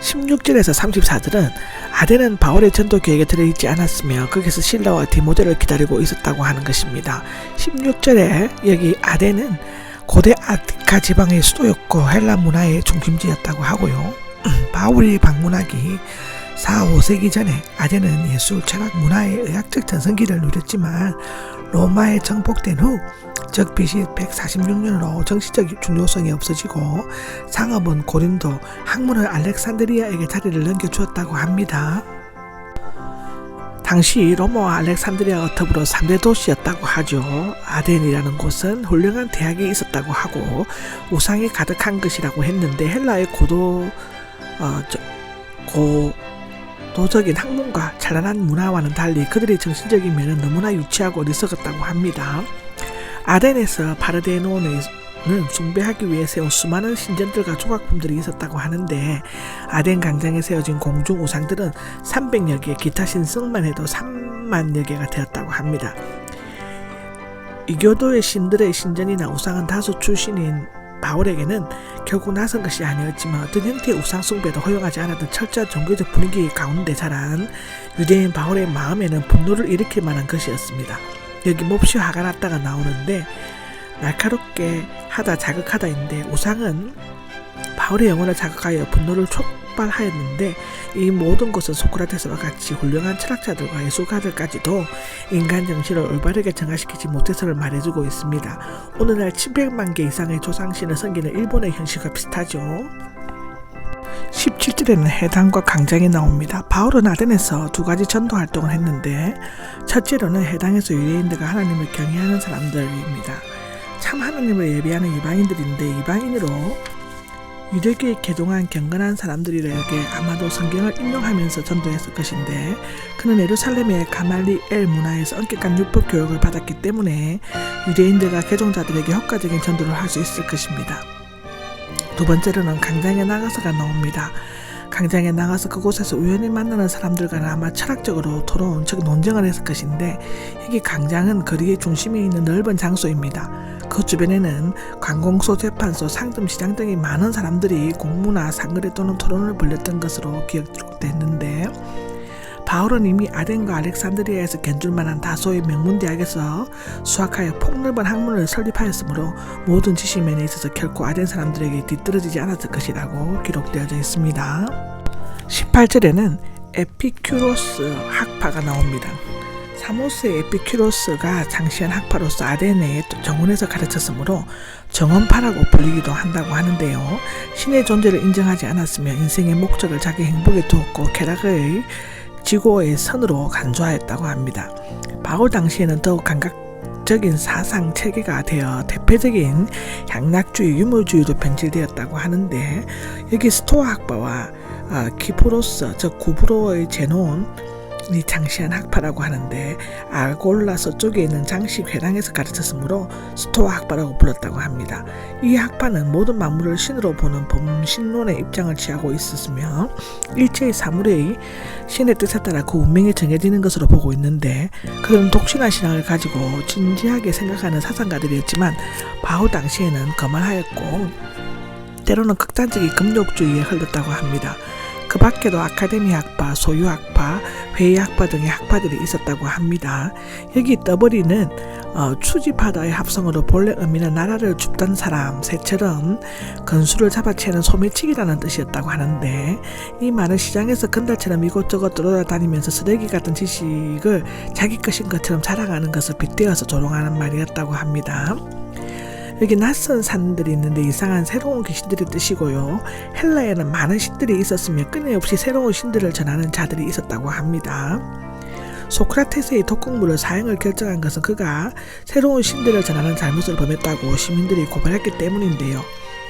16절에서 34절은 아덴은 바울의 전도 계획에 들어있지 않았으며 거기서 신라와 디모데를 기다리고 있었다고 하는 것입니다. 16절에 여기 아덴은 고대 아티카 지방의 수도였고 헬라 문화의 중심지였다고 하고요. 바울이 방문하기 4, 5세기 전에 아덴은 예술, 철학, 문화의 의학적 전성기를 누렸지만 로마에 정복된 후 즉 BC 146년으로 정치적 중요성이 없어지고 상업은 고린도, 학문은 알렉산드리아에게 자리를 넘겨주었다고 합니다. 당시 로마와 알렉산드리아가 더불어 3대 도시였다고 하죠. 아덴이라는 곳은 훌륭한 대학이 있었다고 하고 우상이 가득한 것이라고 했는데 헬라의 고도적인 학문과 찬란한 문화와는 달리 그들의 정신적인 면은 너무나 유치하고 어리석었다고 합니다. 아덴에서 파르데논을 숭배하기 위해 세운 수많은 신전들과 조각품들이 있었다고 하는데 아덴 광장에 세워진 공중 우상들은 300여 개, 기타 신성만 해도 3만여 개가 되었다고 합니다. 이교도의 신들의 신전이나 우상은 다소 출신인 바울에게는 결국 낯선 것이 아니었지만 어떤 형태의 우상 숭배도 허용하지 않았던 철저한 종교적 분위기 가운데 자란 유대인 바울의 마음에는 분노를 일으킬 만한 것이었습니다. 여기 몹시 화가 났다가 나오는데 날카롭게 하다 자극하다인데 우상은 바울의 영혼을 자극하여 분노를 촉발하였는데 이 모든 것은 소크라테스와 같이 훌륭한 철학자들과 예술가들까지도 인간 정신을 올바르게 정화시키지 못해서를 말해주고 있습니다. 오늘날 700만 개 이상의 조상신을 섬기는 일본의 현실과 비슷하죠. 17절에는 해당과 강장이 나옵니다. 바울은 아덴에서 두 가지 전도 활동을 했는데 첫째로는 해당에서 유대인들과 하나님을 경외하는 사람들입니다. 참 하나님을 예배하는 이방인들인데 이방인으로 유대교에 개종한 경건한 사람들에게 아마도 성경을 인용하면서 전도했을 것인데 그는 예루살렘의 가말리엘 문화에서 엄격한 율법 교육을 받았기 때문에 유대인들과 개종자들에게 효과적인 전도를 할 수 있을 것입니다. 두 번째로는 강장에 나가서가 나옵니다. 강장에 나가서 그곳에서 우연히 만나는 사람들과는 아마 철학적으로 토론, 즉 논쟁을 했을 것인데 여기 강장은 거리의 중심에 있는 넓은 장소입니다. 그 주변에는 관공서, 재판소, 상점시장 등이 많은 사람들이 공무나 상거래 또는 토론을 벌였던 것으로 기록됐는데 바울은 이미 아덴과 알렉산드리아에서 견줄만한 다소의 명문대학에서 수학하여 폭넓은 학문을 설립하였으므로 모든 지식면에 있어서 결코 아덴 사람들에게 뒤떨어지지 않았을 것이라고 기록되어져 있습니다. 18절에는 에피큐로스 학파가 나옵니다. 사모스의 에피큐로스가 장시한 학파로서 아덴의 정원에서 가르쳤으므로 정원파라고 불리기도 한다고 하는데요. 신의 존재를 인정하지 않았으며 인생의 목적을 자기 행복에 두었고 쾌락의 지고의 선으로 간주하였다고 합니다. 바울 당시에는 더욱 감각적인 사상 체계가 되어 대표적인 향락주의, 유물주의로 변질되었다고 하는데 여기 스토아 학파와 키프로스, 즉 구브로의 제논이 장시한 학파라고 하는데 알골라 서쪽에 있는 장시 회당에서 가르쳤으므로 스토아 학파라고 불렀다고 합니다. 이 학파는 모든 만물을 신으로 보는 범신론의 입장을 취하고 있었으며 일체의 사물의 신의 뜻에 따라 그 운명이 정해지는 것으로 보고 있는데 그들은 독신한 신앙을 가지고 진지하게 생각하는 사상가들이었지만 바울 당시에는 거만하였고 때로는 극단적인 금욕주의에 흘렀다고 합니다. 그 밖에도 아카데미 학파, 소유 학파, 회의 학파 등의 학파들이 있었다고 합니다. 여기 떠버리는 추지파다의 합성어로 본래 의미는 나라를 줍던 사람, 새처럼 건수를 잡아채는 소매치기라는 뜻이었다고 하는데 이 말은 시장에서 건달처럼 이곳저곳 돌아다니면서 쓰레기 같은 지식을 자기 것인 것처럼 자랑하는 것을 빗대어서 조롱하는 말이었다고 합니다. 여기 낯선 산들이 있는데 이상한 새로운 귀신들의 뜻이고요. 헬라에는 많은 신들이 있었으며 끊임없이 새로운 신들을 전하는 자들이 있었다고 합니다. 소크라테스의 독극물을 사형을 결정한 것은 그가 새로운 신들을 전하는 잘못을 범했다고 시민들이 고발했기 때문인데요.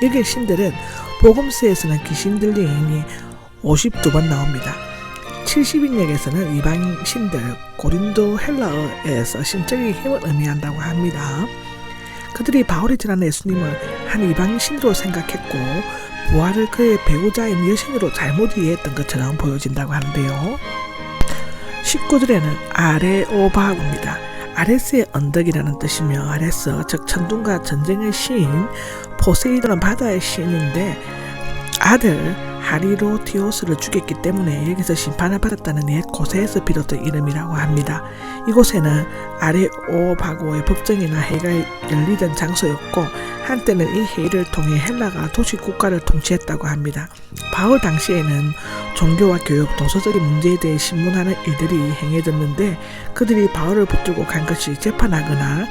여기 신들은 복음서에서는 귀신 들림이 52번 나옵니다. 70인역에서는 이방 신들, 고린도 헬라어에서 신적인 힘을 의미한다고 합니다. 그들이 바울이 전하는 예수님을 한 이방 신으로 생각했고 부활을 그의 배우자인 여신으로 잘못 이해했던 것처럼 보여진다고 하는데요. 19절에는 아레오바입니다. 아레스의 언덕이라는 뜻이며 아레스 즉 천둥과 전쟁의 시인, 포세이돈은 바다의 시인인데 아들 하리로티오스를 죽였기 때문에 여기서 심판을 받았다는 옛 고세에서 비롯된 이름이라고 합니다. 이곳에는 아레오바고의 법정이나 회의가 열리던 장소였고 한때는 이 회의를 통해 헬라가 도시 국가를 통치했다고 합니다. 바울 당시에는 종교와 교육, 도서적인 문제에 대해 신문하는 일들이 행해졌는데 그들이 바울을 붙들고 간 것이 재판하거나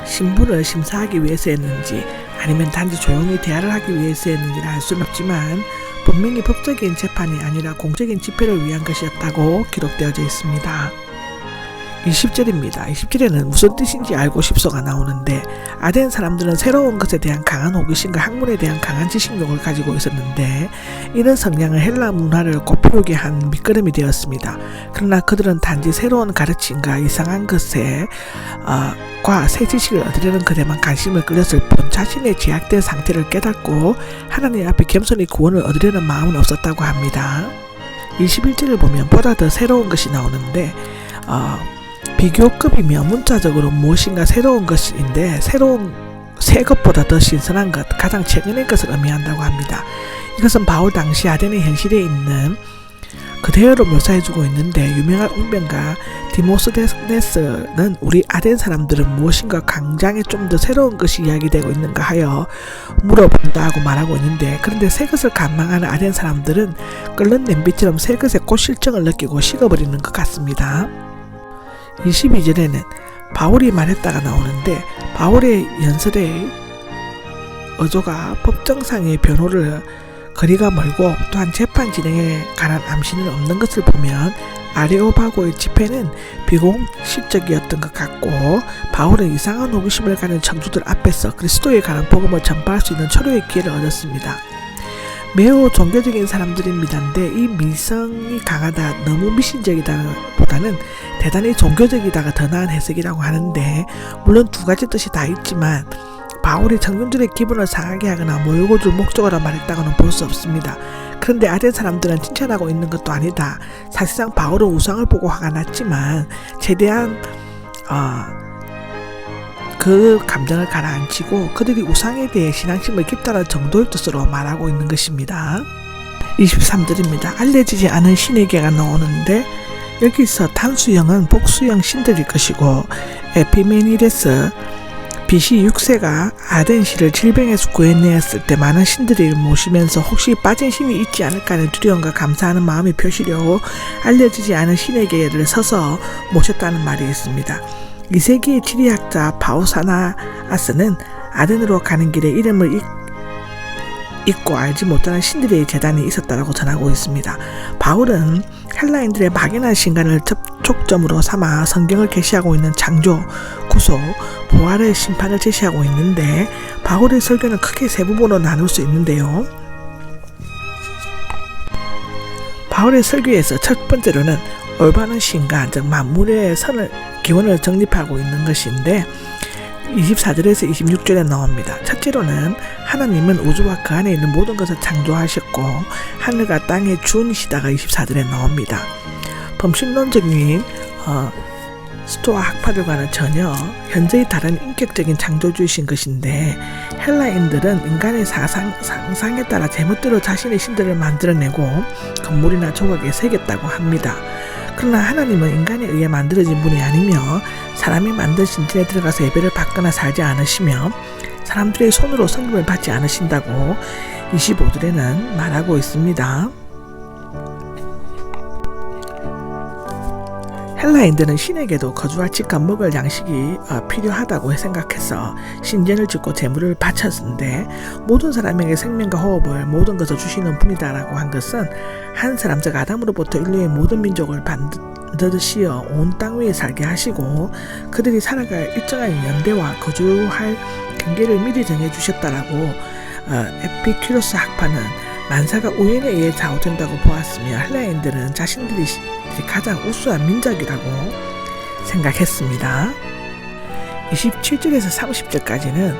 신분을 심사하기 위해서였는지 아니면 단지 조용히 대화를 하기 위해서였는지는 알 수는 없지만 분명히 법적인 재판이 아니라 공적인 집회를 위한 것이었다고 기록되어져 있습니다. 20절입니다. 20절에는 무슨 뜻인지 알고 싶소가 나오는데 아덴 사람들은 새로운 것에 대한 강한 호기심과 학문에 대한 강한 지식욕을 가지고 있었는데 이런 성향은 헬라 문화를 꽃피우게 한 밑거름이 되었습니다. 그러나 그들은 단지 새로운 가르침과 이상한 것에 새 지식을 얻으려는 것에만 관심을 끌렸을 뿐 자신의 제약된 상태를 깨닫고 하나님 앞에 겸손히 구원을 얻으려는 마음은 없었다고 합니다. 21절을 보면 보다 더 새로운 것이 나오는데 비교급이며 문자적으로 무엇인가 새로운 것인데 새 것보다 더 신선한 것, 가장 최근의 것을 의미한다고 합니다. 이것은 바울 당시 아덴의 현실에 있는 그대로 묘사해주고 있는데 유명한 웅변가 디모스데네스는 우리 아덴 사람들은 무엇인가 광장에 좀 더 새로운 것이 이야기되고 있는가 하여 물어본다 하고 말하고 있는데 그런데 새 것을 간망하는 아덴 사람들은 끓는 냄비처럼 새 것의 꽃실정을 느끼고 식어버리는 것 같습니다. 22절에는 바울이 말했다가 나오는데 바울의 연설의 어조가 법정상의 변호를 거리가 멀고 또한 재판 진행에 관한 암시는 없는 것을 보면 아레오바고의 집회는 비공식적이었던 것 같고 바울은 이상한 호기심을 가진 청주들 앞에서 그리스도에 관한 복음을 전파할 수 있는 초료의 기회를 얻었습니다. 매우 종교적인 사람들입니다인데 이 미성이 강하다, 너무 미신적이다 보다는 대단히 종교적이다가 더 나은 해석이라고 하는데 물론 두 가지 뜻이 다 있지만 바울이 청중들의 기분을 상하게 하거나 몰고 줄 목적으로 말했다고는 볼 수 없습니다. 그런데 아덴 사람들은 칭찬하고 있는 것도 아니다. 사실상 바울은 우상을 보고 화가 났지만 최대한 그 감정을 가라앉히고 그들이 우상에 대해 신앙심을 깊다는 정도의 뜻으로 말하고 있는 것입니다. 23절입니다. 알려지지 않은 신에게가 나오는데 여기서 단수형은 복수형 신들일 것이고 에피메니데스 BC 6세가 아덴시를 질병에서 구해내었을 때 많은 신들을 모시면서 혹시 빠진 신이 있지 않을까 하는 두려움과 감사하는 마음이 표시되고 알려지지 않은 신에게를 서서 모셨다는 말이 있습니다. 2세기의 지리학자 바우사나아스는 아덴으로 가는 길에 이름을 잊고 알지 못하는 신들의 재단이 있었다고 전하고 있습니다. 바울은 헬라인들의 막연한 신간을 접촉점으로 삼아 성경을 계시하고 있는 창조, 구속, 부활의 심판을 제시하고 있는데 바울의 설교는 크게 세 부분으로 나눌 수 있는데요. 바울의 설교에서 첫 번째로는 올바른 신간, 즉 만물의 기원을 정립하고 있는 것인데 24절에서 26절에 나옵니다. 첫째로는 하나님은 우주와 그 안에 있는 모든 것을 창조하셨고 하늘과 땅의 주인이시다가 24절에 나옵니다. 범신론적인 스토아 학파들과는 전혀 현저히 다른 인격적인 창조주이신 것인데 헬라인들은 인간의 상상에 따라 제멋대로 자신의 신들을 만들어내고 건물이나 조각에 새겼다고 합니다. 그러나 하나님은 인간에 의해 만들어진 분이 아니며 사람이 만든 신전에 들어가서 예배를 받거나 살지 않으시며 사람들의 손으로 섬김을 받지 않으신다고 25절에는 말하고 있습니다. 헬라인들은 신에게도 거주할 집과 먹을 양식이 필요하다고 생각해서 신전을 짓고 제물을 바쳤는데 모든 사람에게 생명과 호흡을 모든 것을 주시는 분이다라고 한 것은 한 사람 즉 아담으로부터 인류의 모든 민족을 반드시어 온 땅 위에 살게 하시고 그들이 살아갈 일정한 연대와 거주할 경계를 미리 정해주셨다라고 에피큐로스 학파는 만사가 우연에 의해 좌우된다고 보았으며 헬라인들은 자신들이 가장 우수한 민족이라고 생각했습니다. 27절에서 30절까지는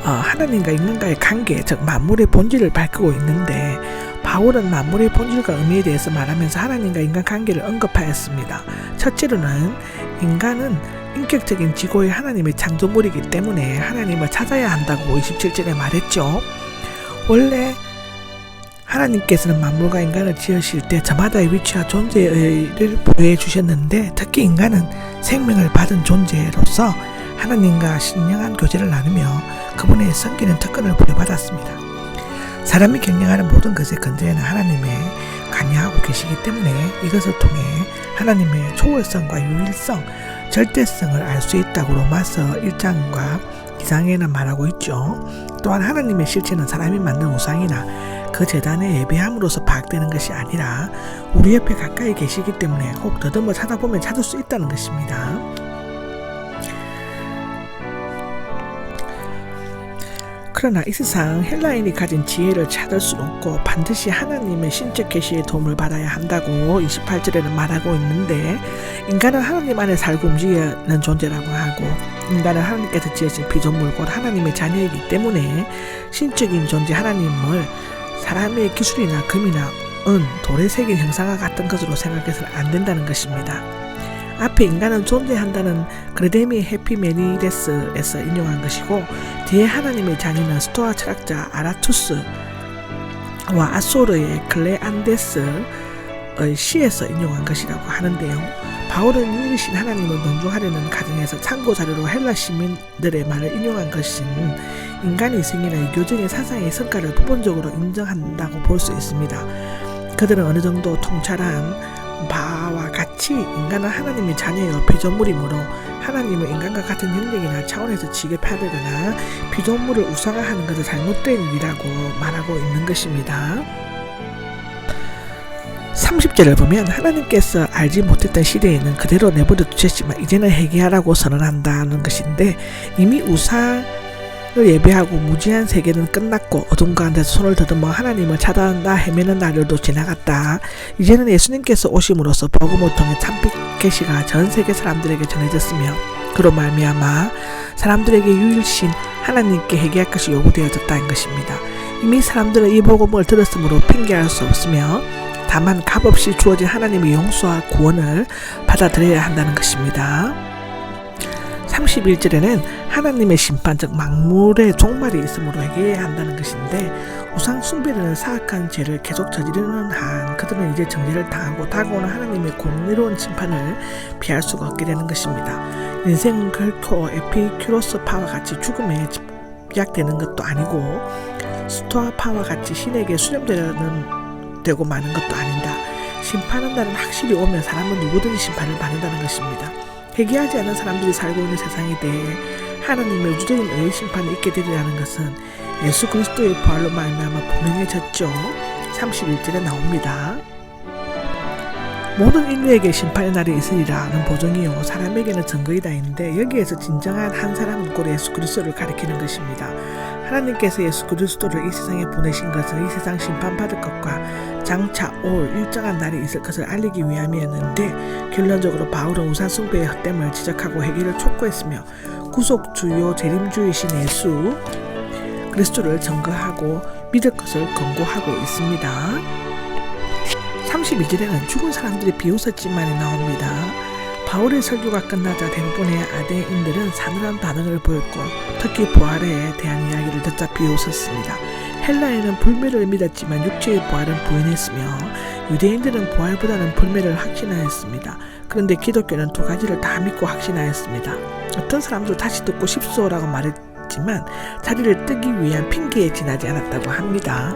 하나님과 인간과의 관계, 즉 만물의 본질을 밝히고 있는데 바울은 만물의 본질과 의미에 대해서 말하면서 하나님과 인간 관계를 언급하였습니다. 첫째로는 인간은 인격적인 지고의 하나님의 창조물이기 때문에 하나님을 찾아야 한다고 27절에 말했죠. 원래 하나님께서는 만물과 인간을 지으실 때 저마다의 위치와 존재를 부여해 주셨는데 특히 인간은 생명을 받은 존재로서 하나님과 신령한 교제를 나누며 그분의 섬기는 특권을 부여받았습니다. 사람이 경영하는 모든 것의 근저에는 하나님의 관여하고 계시기 때문에 이것을 통해 하나님의 초월성과 유일성, 절대성을 알 수 있다고 로마서 1장과 2장에는 말하고 있죠. 또한 하나님의 실체는 사람이 만든 우상이나 그 제단에 예배함으로써 파악되는 것이 아니라 우리 옆에 가까이 계시기 때문에 혹 더듬어 찾아보면 찾을 수 있다는 것입니다. 그러나 이 세상 헬라인이 가진 지혜를 찾을 수는 없고 반드시 하나님의 신적 계시의 도움을 받아야 한다고 28절에는 말하고 있는데 인간은 하나님 안에 살고 움직이는 존재라고 하고 인간은 하나님께서 지으신 피조물 곧 하나님의 자녀이기 때문에 신적인 존재 하나님을 사람의 기술이나 금이나 은, 돌의 새긴 형상과 같은 것으로 생각해서는 안 된다는 것입니다. 앞에 인간은 존재한다는 그레데미 해피메니데스에서 인용한 것이고 뒤에 하나님의 자녀는 스토아 철학자 아라투스와 아소르의 클레안데스의 시에서 인용한 것이라고 하는데요. 바울은 유일신 하나님을 논중하려는 과정에서 참고 자료로 헬라 시민들의 말을 인용한 것은 인간의 생이나 유교적인 사상의 성과를 부분적으로 인정한다고 볼 수 있습니다. 그들은 어느 정도 통찰한 바와 같이 인간은 하나님의 자녀여 피조물이므로 하나님은 인간과 같은 영역이나 차원에서 지급하거나 피조물을 우상화하는 것은 잘못된 일이라고 말하고 있는 것입니다. 30절을 보면 하나님께서 알지 못했던 시대에는 그대로 내버려 두셨지만 이제는 회개하라고 선언한다는 것인데 이미 우상을 예배하고 무지한 세계는 끝났고 어둠 가운데서 손을 더듬어 하나님을 찾아낸다 헤매는 날들도 지나갔다. 이제는 예수님께서 오심으로써 복음을 통해 참빛 계시가 전 세계 사람들에게 전해졌으며 그로 말미암아 사람들에게 유일신 하나님께 회개할 것이 요구되어졌다는 것입니다. 이미 사람들은 이 복음을 들었으므로 핑계할 수 없으며 다만 값없이 주어진 하나님의 용서와 구원을 받아들여야 한다는 것입니다. 31절에는 하나님의 심판 즉 만물의 종말이 있으므로 회개해야 한다는 것인데 우상 숭배는 사악한 죄를 계속 저지르는 한 그들은 이제 정죄를 당하고 다가오는 하나님의 공의로운 심판을 피할 수가 없게 되는 것입니다. 인생은 결코 에피큐로스파와 같이 죽음에 집약되는 것도 아니고 스토아파와 같이 신에게 수렴되는 되고 마는 것도 아니다. 심판한 날은 확실히 오면 사람은 누구든지 심판을 받는다는 것입니다. 회개하지 않은 사람들이 살고 있는 세상에 대해 하나님의 우주적인 의의 심판이 있게 되리라는 것은 예수 그리스도의 부활로 말미암아 분명해졌죠. 31절에 나옵니다. 모든 인류에게 심판의 날이 있으리라는 보증이요 사람에게는 증거이다 있는데 여기에서 진정한 한 사람은 곧 예수 그리스도를 가리키는 것입니다. 하나님께서 예수 그리스도를 이 세상에 보내신 것은 이 세상 심판받을 것과 장차 올 일정한 날이 있을 것을 알리기 위함이었는데 결론적으로 바울은 우상 숭배의 헛됨을 지적하고 회개를 촉구했으며 구속 주요 재림주이신 예수 그리스도를 증거하고 믿을 것을 권고하고 있습니다. 32절에는 죽은 사람들이 비웃었지만이 나옵니다. 바울의 설교가 끝나자 대부분의 아대인들은 사늘한 반응을 보였고 특히 부활에 대한 이야기를 듣자 비웃었습니다. 헬라인은 불멸을 믿었지만 육체의 부활은 부인했으며 유대인들은 부활보다는 불멸을 확신하였습니다. 그런데 기독교는 두 가지를 다 믿고 확신하였습니다. 어떤 사람도 다시 듣고 싶소라고 말했지만 자리를 뜨기 위한 핑계에 지나지 않았다고 합니다.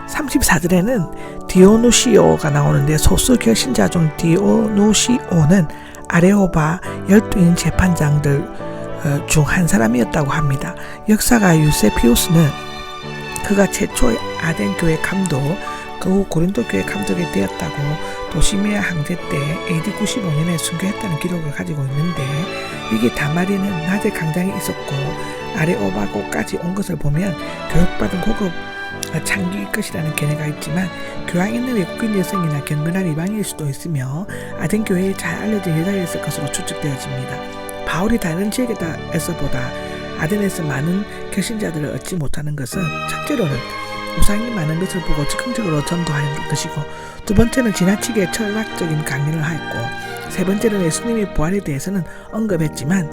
34절에는 디오누시오가 나오는데 소수 결신자 중 디오누시오는 아레오바 12인 재판장들 중 한 사람이었다고 합니다. 역사가 유세피우스는 그가 최초의 아덴 교회 감독 그 후 고린도 교회 감독이 되었다고 도시메아 항제 때 AD 95년에 순교했다는 기록을 가지고 있는데 이게 다마리는 낮에 강장이 있었고 아레오바고까지 온 것을 보면 교육받은 고급 창기일 것이라는 견해가 있지만 교양 있는 외국인 여성이나 경건한 이방인일 수도 있으며 아덴 교회에 잘 알려진 여자였을 것으로 추측되어집니다. 바울이 다른 지역에서보다 아덴에서 많은 결신자들을 얻지 못하는 것은 첫째로는 우상이 많은 것을 보고 즉흥적으로 전도하는 것이고 두 번째는 지나치게 철학적인 강연을 하였고 세 번째는 예수님의 부활에 대해서는 언급했지만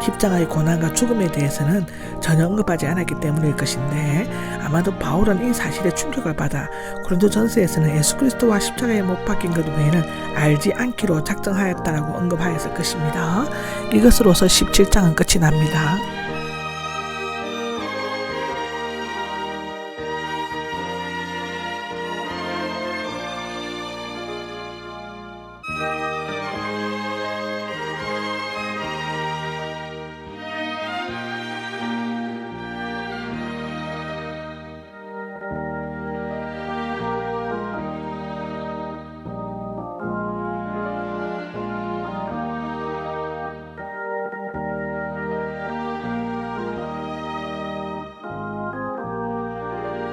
십자가의 고난과 죽음에 대해서는 전혀 언급하지 않았기 때문일 것인데, 아마도 바울은 이 사실에 충격을 받아 고린도전서에서는 예수 그리스도와 십자가에 못 박힌 것 외에는 알지 않기로 작정하였다라고 언급하였을 것입니다. 이것으로서 17장은 끝이 납니다.